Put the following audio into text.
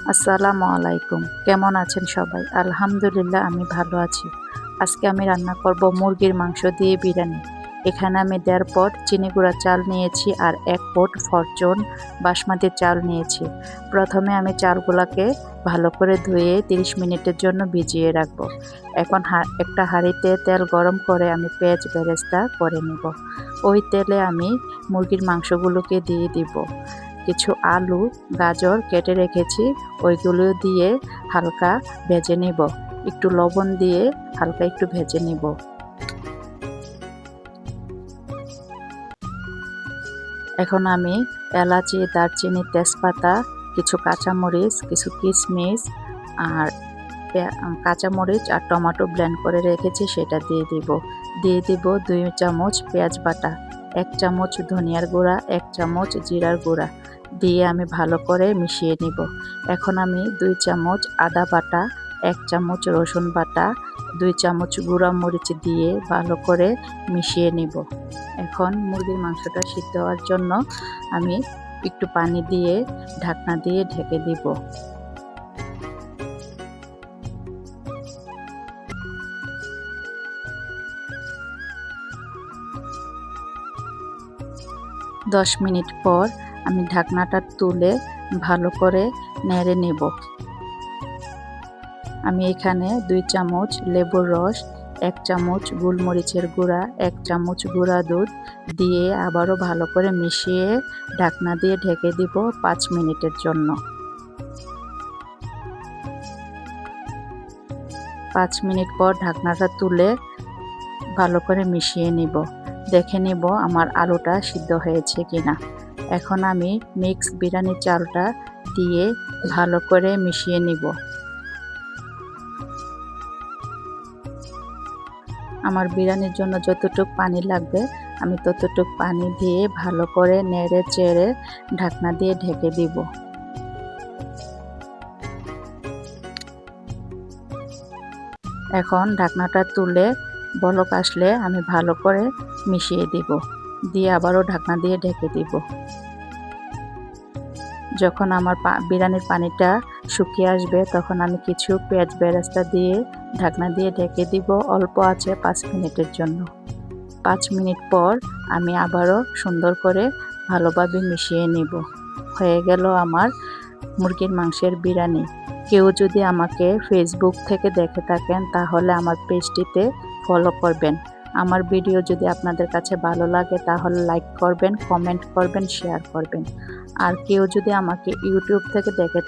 আসসালামু আলাইকুম। কেমন আছেন সবাই? আলহামদুলিল্লাহ আমি ভালো আছি। আজকে আমি রান্না করব মুরগির মাংস দিয়ে বিরিয়ানি। এখানে আমি ১.৫ পট চিনি গুঁড়া চাল নিয়েছি আর ১ পট ফরচুন বাসমতি চাল নিয়েছি। প্রথমে আমি চালগুলাকে ভালো করে ধুয়ে ৩০ মিনিটের জন্য ভিজিয়ে রাখবো। এখন একটা হাঁড়িতে তেল গরম করে আমি পেঁয়াজ বেরেস্তা করে নিব। ওই তেলে আমি মুরগির মাংসগুলোকে দিয়ে দিব। কিছু আলু, গাজর কেটে রেখেছি, ওইগুলো দিয়ে হালকা ভেজে নিব। একটু লবণ দিয়ে হালকা একটু ভেজে নিব। এখন আমি এলাচি, দারচিনি, তেজপাতা, কিছু কাঁচামরিচ, কিছু কিশমিশ আর কাঁচামরিচ আর টমেটো ব্লেন্ড করে রেখেছি সেটা দিয়ে দিব। দিয়ে দিব ২ চামচ পেঁয়াজ বাটা, ১ চামচ ধনিয়ার গুঁড়া, ১ চামচ জিরার গুঁড়া দিয়ে আমি ভালো করে মিশিয়ে নিব। এখন আমি ২ চামচ আদা বাটা, ১ চামচ রসুন বাটা, ২ চামচ গুঁড়া মরিচ দিয়ে ভালো করে মিশিয়ে নিব। এখন মুরগির মাংসটা সিদ্ধ হওয়ার জন্য আমি একটু পানি দিয়ে ঢাকনা দিয়ে ঢেকে দিব। দশ মিনিট পর আমি ঢাকনাটা তুলে ভালো করে নেড়ে নেব। আমি এখানে ২ চামচ লেবুর রস, ১ চামচ গোলমরিচের গুঁড়া, ১ চামচ গুঁড়া দুধ দিয়ে আবারও ভালো করে মিশিয়ে ঢাকনা দিয়ে ঢেকে দিব ৫ মিনিটের জন্য। ৫ মিনিট পর ঢাকনাটা তুলে ভালো করে মিশিয়ে নিব। দেখে নিব আমার আলুটা সিদ্ধ হয়েছে কিনা। এখন আমি মিক্স বিরিয়ানি চালটা দিয়ে ভালো করে মিশিয়ে নিব। আমার বিরিয়ানির জন্য যতটুকু পানি লাগবে আমি ততটুকু পানি দিয়ে ভালো করে নেড়ে চেড়ে ঢাকনা দিয়ে ঢেকে দিব। এখন ঢাকনাটা তুলে বলক আসলে আমি ভালো করে মিশিয়ে দিব, দিয়ে আবারও ঢাকনা দিয়ে ঢেকে দিব। যখন আমার বিরিয়ানির পানিটা শুকিয়ে আসবে তখন আমি কিছু পেঁয়াজ বেরেস্তা দিয়ে ঢাকনা দিয়ে ঢেকে দিব অল্প আছে ৫ মিনিটের জন্য। ৫ মিনিট পর আমি আবারও সুন্দর করে ভালোভাবে মিশিয়ে নিব। হয়ে গেল আমার মুরগির মাংসের বিরিয়ানি। কেউ যদি আমাকে ফেসবুক থেকে দেখে থাকেন তাহলে আমার পেজটিতে ফলো করবেন। আমার ভিডিও যদি আপনাদের কাছে ভালো লাগে তাহলে লাইক করবেন, কমেন্ট করবেন, শেয়ার করবেন। আর কেউ যদি আমাকে ইউটিউব থেকে দেখে থাকেন